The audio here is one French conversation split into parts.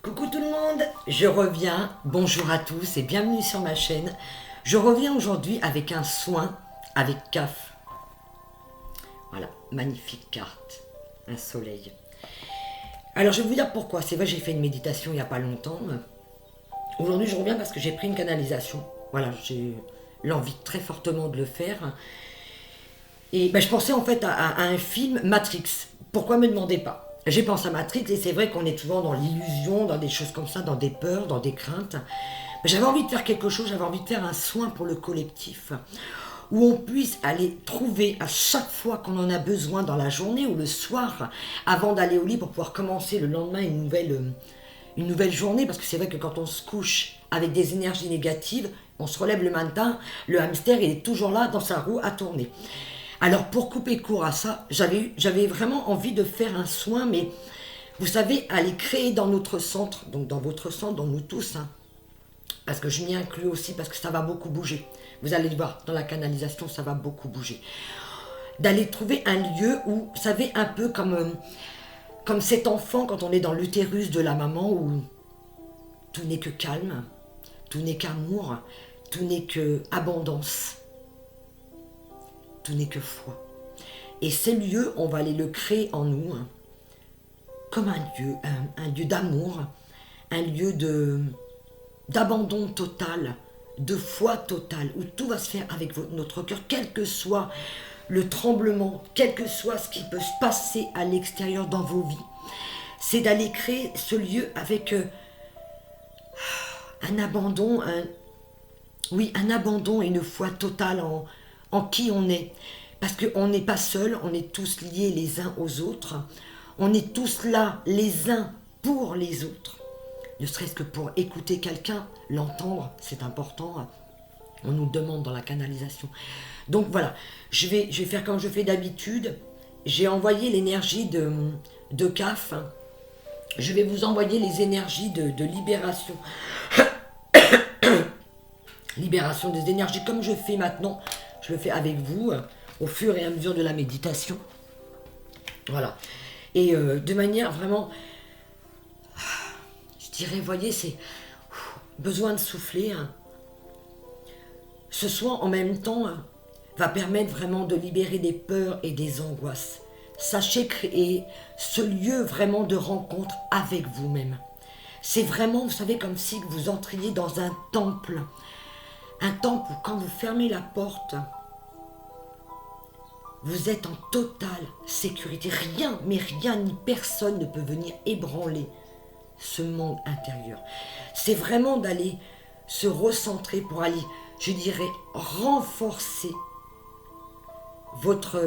Coucou tout le monde, je reviens, bonjour à tous et bienvenue sur ma chaîne. Je reviens aujourd'hui avec un soin avec CAF. Voilà, magnifique carte, un soleil. Alors je vais vous dire pourquoi, c'est vrai j'ai fait une méditation il n'y a pas longtemps. Aujourd'hui je reviens parce que j'ai pris une canalisation. Voilà, j'ai l'envie très fortement de le faire. Et je pensais en fait à un film Matrix. Pourquoi me demandez pas? J'ai pensé à Matrix et c'est vrai qu'on est souvent dans l'illusion, dans des choses comme ça, dans des peurs, dans des craintes. Mais j'avais envie de faire quelque chose, j'avais envie de faire un soin pour le collectif où on puisse aller trouver à chaque fois qu'on en a besoin dans la journée ou le soir avant d'aller au lit pour pouvoir commencer le lendemain une nouvelle journée, parce que c'est vrai que quand on se couche avec des énergies négatives, on se relève le matin, le hamster il est toujours là dans sa roue à tourner. Alors pour couper court à ça, j'avais vraiment envie de faire un soin, mais vous savez, aller créer dans notre centre, donc dans votre centre, dans nous tous, hein, parce que je m'y inclus aussi, parce que ça va beaucoup bouger. Vous allez le voir, dans la canalisation, ça va beaucoup bouger. D'aller trouver un lieu où, vous savez, un peu comme cet enfant quand on est dans l'utérus de la maman, où tout n'est que calme, tout n'est qu'amour, tout n'est que abondance, tout n'est que foi. Et ces lieux, on va aller le créer en nous, hein, comme un lieu d'amour, un lieu d'abandon total, de foi totale, où tout va se faire avec notre cœur, quel que soit le tremblement, quel que soit ce qui peut se passer à l'extérieur dans vos vies. C'est d'aller créer ce lieu avec un abandon, un abandon et une foi totale en qui on est. Parce qu'on n'est pas seul, on est tous liés les uns aux autres. On est tous là, les uns pour les autres. Ne serait-ce que pour écouter quelqu'un, l'entendre, c'est important. On nous demande dans la canalisation. Donc voilà, je vais faire comme je fais d'habitude. J'ai envoyé l'énergie de CAF. Je vais vous envoyer les énergies de libération. Libération des énergies, comme je fais maintenant. Je le fais avec vous, au fur et à mesure de la méditation. Voilà. Et de manière vraiment, je dirais, voyez, c'est besoin de souffler. Hein. Ce soin, en même temps, va permettre vraiment de libérer des peurs et des angoisses. Sachez créer ce lieu vraiment de rencontre avec vous-même. C'est vraiment, vous savez, comme si vous entriez dans un temple. Un temple où quand vous fermez la porte, vous êtes en totale sécurité. Rien, mais rien ni personne ne peut venir ébranler ce monde intérieur. C'est vraiment d'aller se recentrer pour aller, je dirais, renforcer votre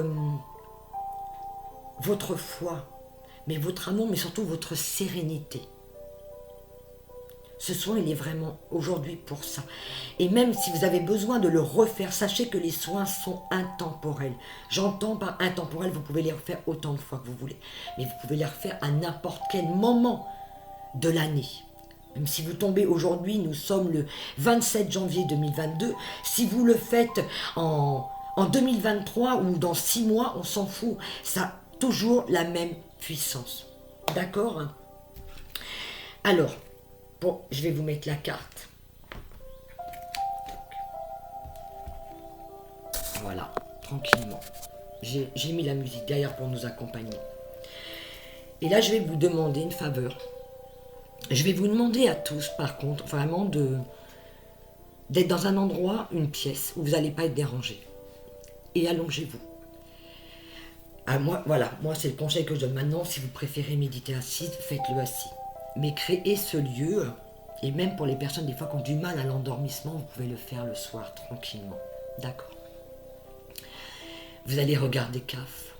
foi, mais votre amour, mais surtout votre sérénité. Ce soin, il est vraiment aujourd'hui pour ça. Et même si vous avez besoin de le refaire, sachez que les soins sont intemporels. J'entends par intemporel, vous pouvez les refaire autant de fois que vous voulez. Mais vous pouvez les refaire à n'importe quel moment de l'année. Même si vous tombez aujourd'hui, nous sommes le 27 janvier 2022. Si vous le faites en 2023 ou dans 6 mois, on s'en fout. Ça a toujours la même puissance. D'accord? Alors, bon, je vais vous mettre la carte. Voilà, tranquillement. J'ai mis la musique derrière pour nous accompagner. Et là, je vais vous demander une faveur. Je vais vous demander à tous, par contre, vraiment d'être dans un endroit, une pièce, où vous n'allez pas être dérangé. Et allongez-vous. Ah, moi c'est le conseil que je donne maintenant. Si vous préférez méditer assis, faites-le assis. Mais créez ce lieu, et même pour les personnes des fois qui ont du mal à l'endormissement, vous pouvez le faire le soir tranquillement. D'accord. Vous allez regarder CAF.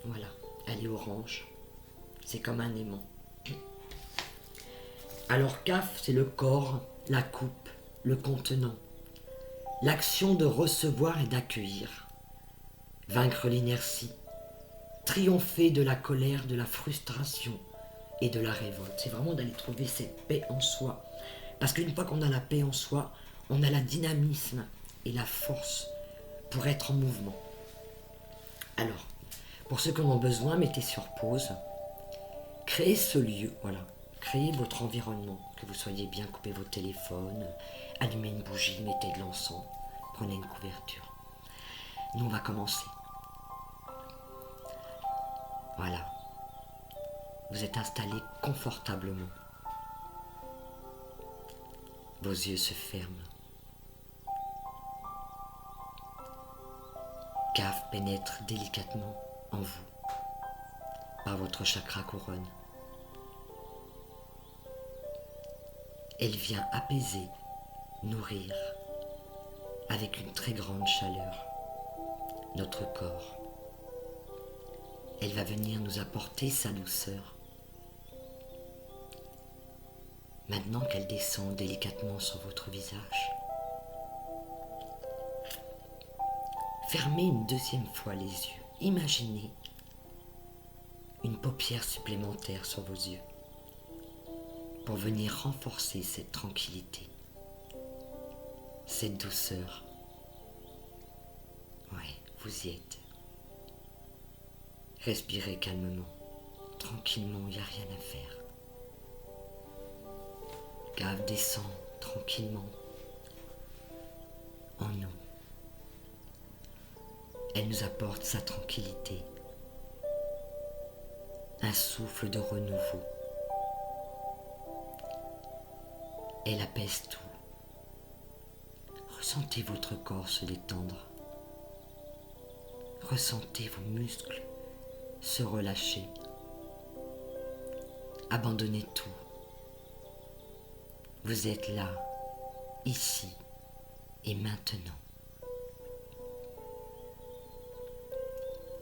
Voilà, elle est orange. C'est comme un aimant. Alors CAF, c'est le corps, la coupe, le contenant. L'action de recevoir et d'accueillir. Vaincre l'inertie. Triompher de la colère, de la frustration et de la révolte. C'est vraiment d'aller trouver cette paix en soi. Parce qu'une fois qu'on a la paix en soi, on a la dynamisme et la force pour être en mouvement. Alors, pour ceux qui en ont besoin, mettez sur pause. Créez ce lieu, voilà. Créez votre environnement, que vous soyez bien, coupez vos téléphones, allumez une bougie, mettez de l'encens, prenez une couverture. Nous, on va commencer. Voilà. Vous êtes installé confortablement. Vos yeux se ferment. Cave pénètre délicatement en vous, par votre chakra couronne. Elle vient apaiser, nourrir, avec une très grande chaleur, notre corps. Elle va venir nous apporter sa douceur. Maintenant qu'elle descend délicatement sur votre visage, fermez une deuxième fois les yeux. Imaginez une paupière supplémentaire sur vos yeux pour venir renforcer cette tranquillité, cette douceur. Ouais, vous y êtes. Respirez calmement, tranquillement, il n'y a rien à faire. Cave descend tranquillement en nous. Elle nous apporte sa tranquillité, un souffle de renouveau. Elle apaise tout. Ressentez votre corps se détendre. Ressentez vos muscles se relâcher. Abandonnez tout. Vous êtes là, ici et maintenant.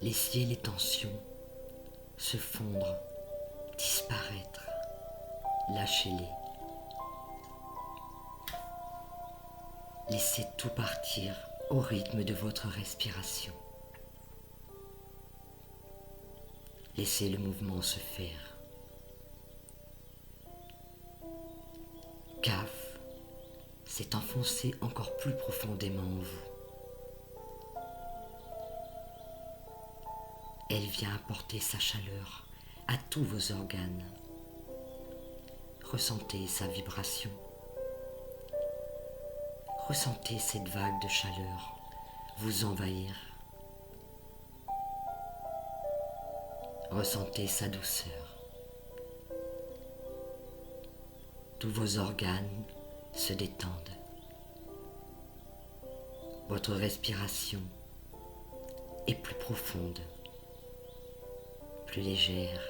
Laissez les tensions se fondre, disparaître. Lâchez-les. Laissez tout partir au rythme de votre respiration. Laissez le mouvement se faire. Cave s'est enfoncé encore plus profondément en vous. Elle vient apporter sa chaleur à tous vos organes. Ressentez sa vibration. Ressentez cette vague de chaleur vous envahir. Ressentez sa douceur. Tous vos organes se détendent. Votre respiration est plus profonde, plus légère,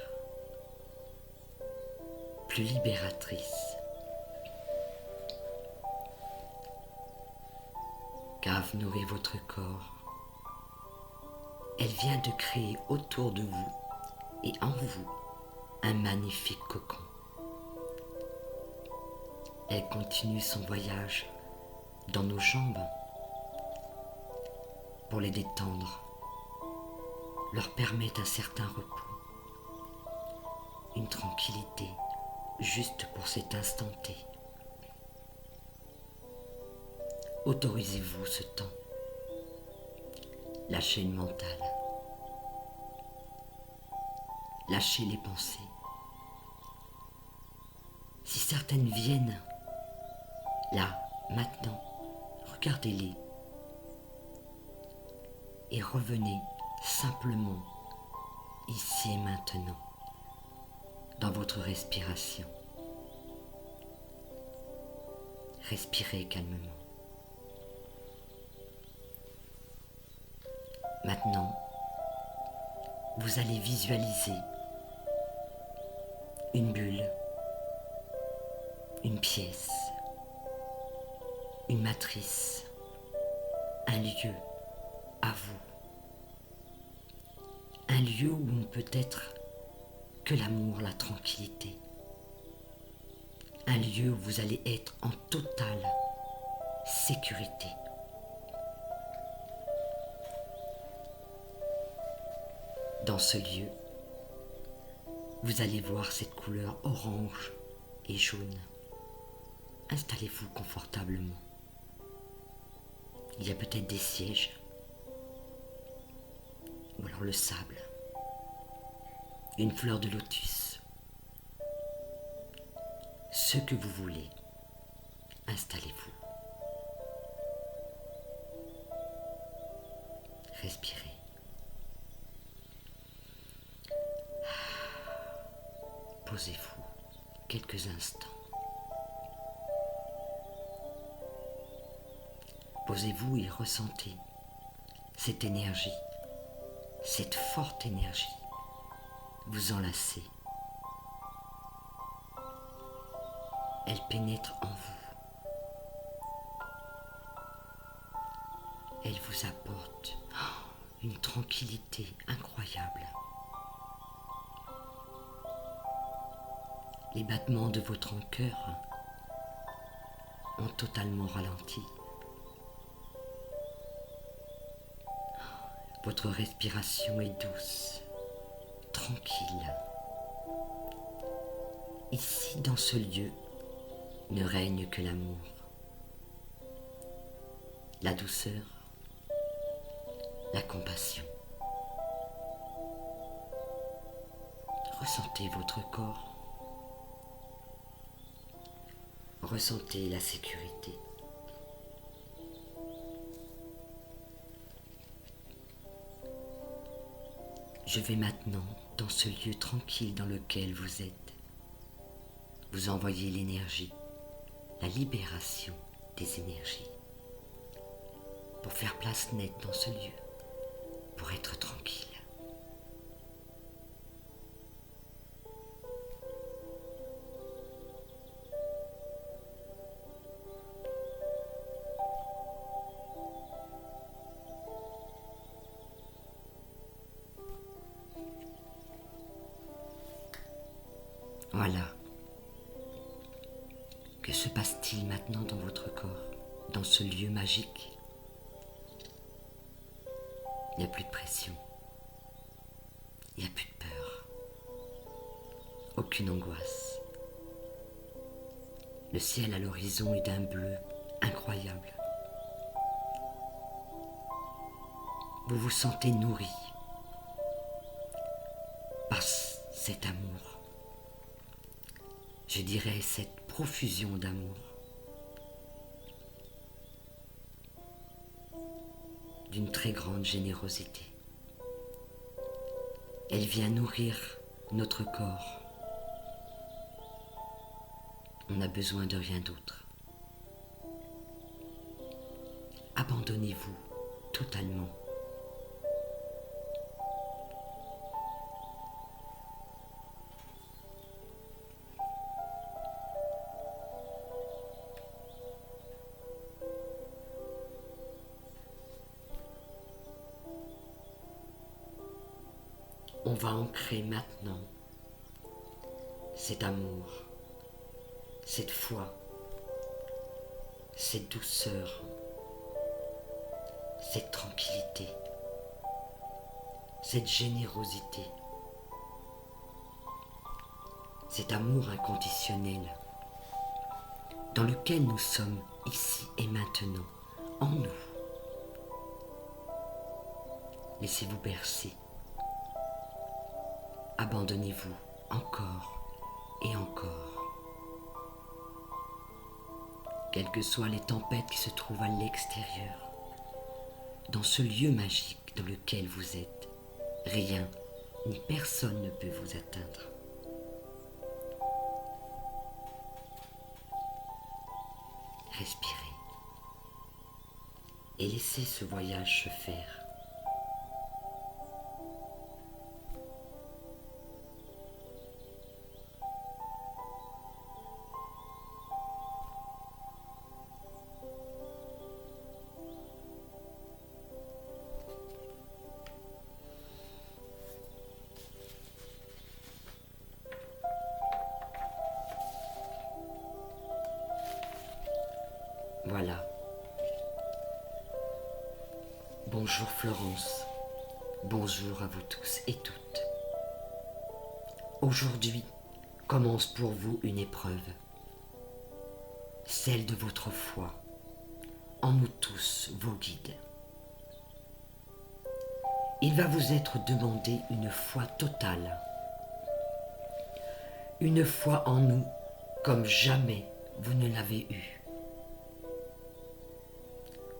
plus libératrice. Cave nourrit votre corps. Elle vient de créer autour de vous et en vous un magnifique cocon. Elle continue son voyage dans nos jambes pour les détendre, leur permettre un certain repos, une tranquillité juste pour cet instant T. Autorisez-vous ce temps. Lâchez le mental. Lâchez les pensées. Si certaines viennent, là, maintenant, regardez-les et revenez simplement ici et maintenant dans votre respiration. Respirez calmement. Maintenant, vous allez visualiser une bulle, une pièce, une matrice, un lieu à vous. Un lieu où ne peut être que l'amour, la tranquillité. Un lieu où vous allez être en totale sécurité. Dans ce lieu, vous allez voir cette couleur orange et jaune. Installez-vous confortablement. Il y a peut-être des sièges, ou alors le sable, une fleur de lotus. ce que vous voulez. Installez-vous. Respirez. Posez-vous quelques instants. Posez-vous et ressentez cette énergie, cette forte énergie vous enlacer. Elle pénètre en vous. Elle vous apporte une tranquillité incroyable. Les battements de votre cœur ont totalement ralenti. Votre respiration est douce, tranquille. Ici, dans ce lieu, ne règne que l'amour, la douceur, la compassion. Ressentez votre corps. Ressentez la sécurité. Je vais maintenant, dans ce lieu tranquille dans lequel vous êtes, vous envoyer l'énergie, la libération des énergies, pour faire place nette dans ce lieu, pour être tranquille. Voilà. Que se passe-t-il maintenant dans votre corps, dans ce lieu magique? Il n'y a plus de pression. Il n'y a plus de peur. Aucune angoisse. Le ciel à l'horizon est d'un bleu incroyable. Vous vous sentez nourri par cet amour. Je dirais cette profusion d'amour, d'une très grande générosité. Elle vient nourrir notre corps. On n'a besoin de rien d'autre. Abandonnez-vous totalement. On va ancrer maintenant cet amour, cette foi, cette douceur, cette tranquillité, cette générosité, cet amour inconditionnel dans lequel nous sommes ici et maintenant, en nous. Laissez-vous bercer. Abandonnez-vous encore et encore. Quelles que soient les tempêtes qui se trouvent à l'extérieur, dans ce lieu magique dans lequel vous êtes, rien ni personne ne peut vous atteindre. Respirez et laissez ce voyage se faire. Voilà. Bonjour Florence. Bonjour à vous tous et toutes. Aujourd'hui commence pour vous une épreuve. Celle de votre foi. En nous tous, vos guides. Il va vous être demandé une foi totale. Une foi en nous comme jamais vous ne l'avez eu.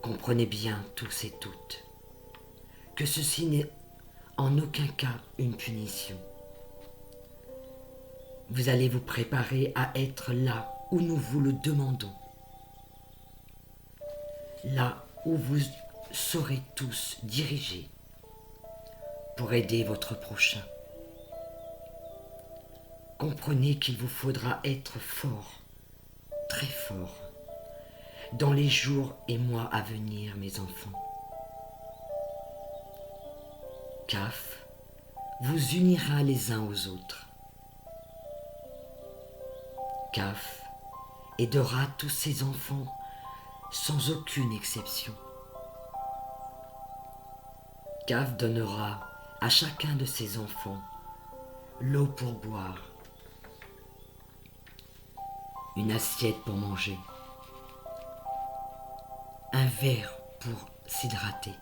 Comprenez bien tous et toutes que ceci n'est en aucun cas une punition. Vous allez vous préparer à être là où nous vous le demandons, là où vous serez tous dirigés pour aider votre prochain. Comprenez qu'il vous faudra être fort, très fort, dans les jours et mois à venir, mes enfants. CAF vous unira les uns aux autres. CAF aidera tous ses enfants sans aucune exception. CAF donnera à chacun de ses enfants l'eau pour boire, une assiette pour manger, un verre pour s'hydrater.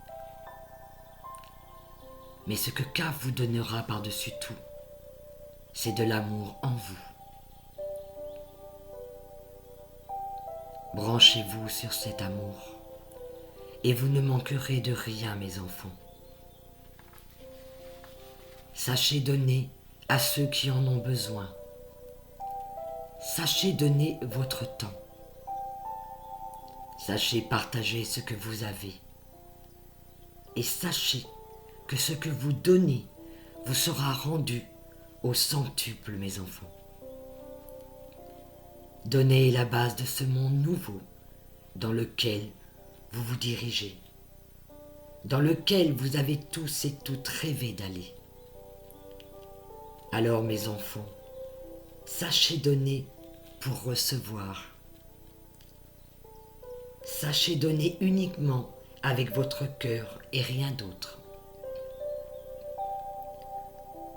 Mais ce que CAF vous donnera par-dessus tout, c'est de l'amour en vous. Branchez-vous sur cet amour et vous ne manquerez de rien, mes enfants. Sachez donner à ceux qui en ont besoin. Sachez donner votre temps. Sachez partager ce que vous avez. Et sachez que ce que vous donnez vous sera rendu au centuple, mes enfants. Donnez la base de ce monde nouveau dans lequel vous vous dirigez, dans lequel vous avez tous et toutes rêvé d'aller. Alors, mes enfants, sachez donner pour recevoir. Sachez donner uniquement avec votre cœur et rien d'autre.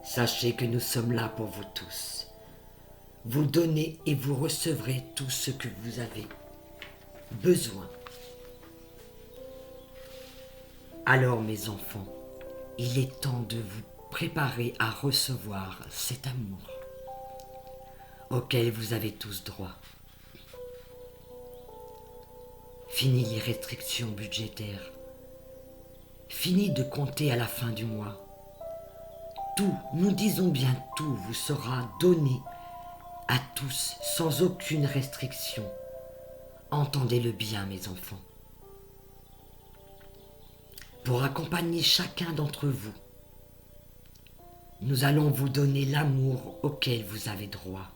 Sachez que nous sommes là pour vous tous. Vous donnez et vous recevrez tout ce que vous avez besoin. Alors, mes enfants, il est temps de vous préparer à recevoir cet amour auquel vous avez tous droit. Fini les restrictions budgétaires. Fini de compter à la fin du mois. Tout, nous disons bien tout, vous sera donné à tous sans aucune restriction. Entendez-le bien, mes enfants. Pour accompagner chacun d'entre vous, nous allons vous donner l'amour auquel vous avez droit.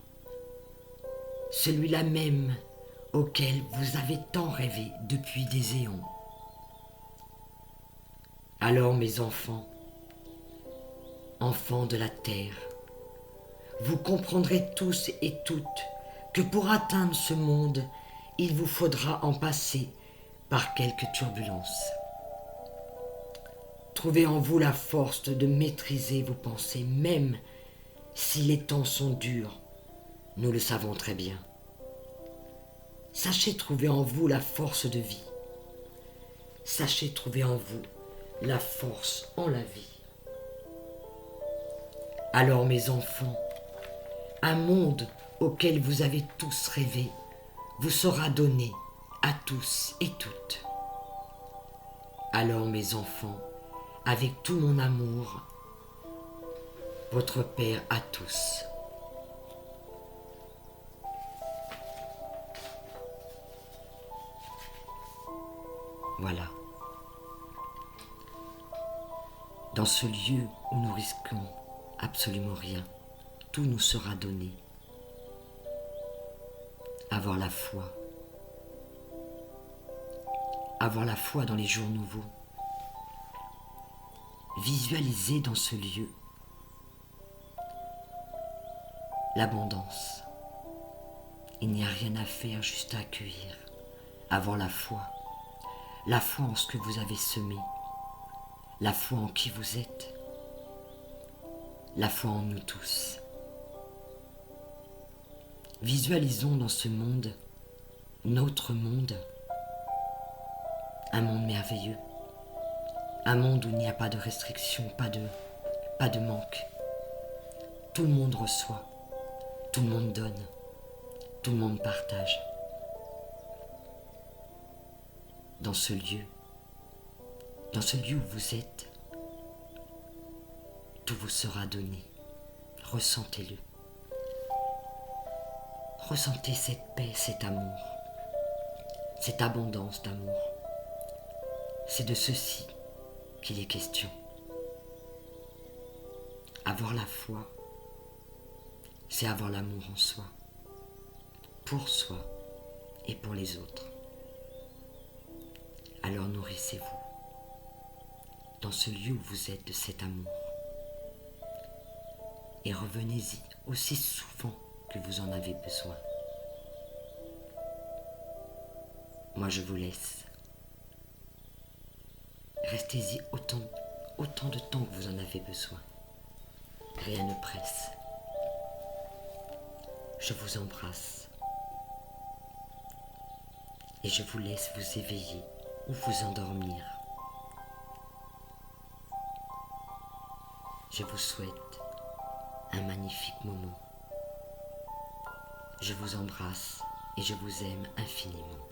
Celui-là même auquel vous avez tant rêvé depuis des éons. Alors, mes enfants, enfants de la terre, vous comprendrez tous et toutes que pour atteindre ce monde, il vous faudra en passer par quelques turbulences. Trouvez en vous la force de maîtriser vos pensées, même si les temps sont durs, nous le savons très bien. Sachez trouver en vous la force de vie. Sachez trouver en vous la force en la vie. Alors, mes enfants, un monde auquel vous avez tous rêvé vous sera donné à tous et toutes. Alors, mes enfants, avec tout mon amour, votre Père à tous. Voilà. Dans ce lieu où nous risquons absolument rien, tout nous sera donné. Avoir la foi. Avoir la foi dans les jours nouveaux. Visualiser dans ce lieu l'abondance. Il n'y a rien à faire, juste à accueillir. Avoir la foi en ce que vous avez semé, la foi en qui vous êtes, la foi en nous tous. Visualisons dans ce monde, notre monde, un monde merveilleux, un monde où il n'y a pas de restrictions, pas de manque. Tout le monde reçoit, tout le monde donne, Tout le monde partage. Dans ce lieu où vous êtes, tout vous sera donné. Ressentez-le. Ressentez cette paix, cet amour, cette abondance d'amour. C'est de ceci qu'il est question. Avoir la foi, c'est avoir l'amour en soi, pour soi et pour les autres. Alors nourrissez-vous dans ce lieu où vous êtes de cet amour et revenez-y aussi souvent que vous en avez besoin. Moi je vous laisse. Restez-y autant de temps que vous en avez besoin. Rien ne presse. Je vous embrasse et je vous laisse vous éveiller ou vous endormir. Je vous souhaite un magnifique moment. Je vous embrasse et je vous aime infiniment.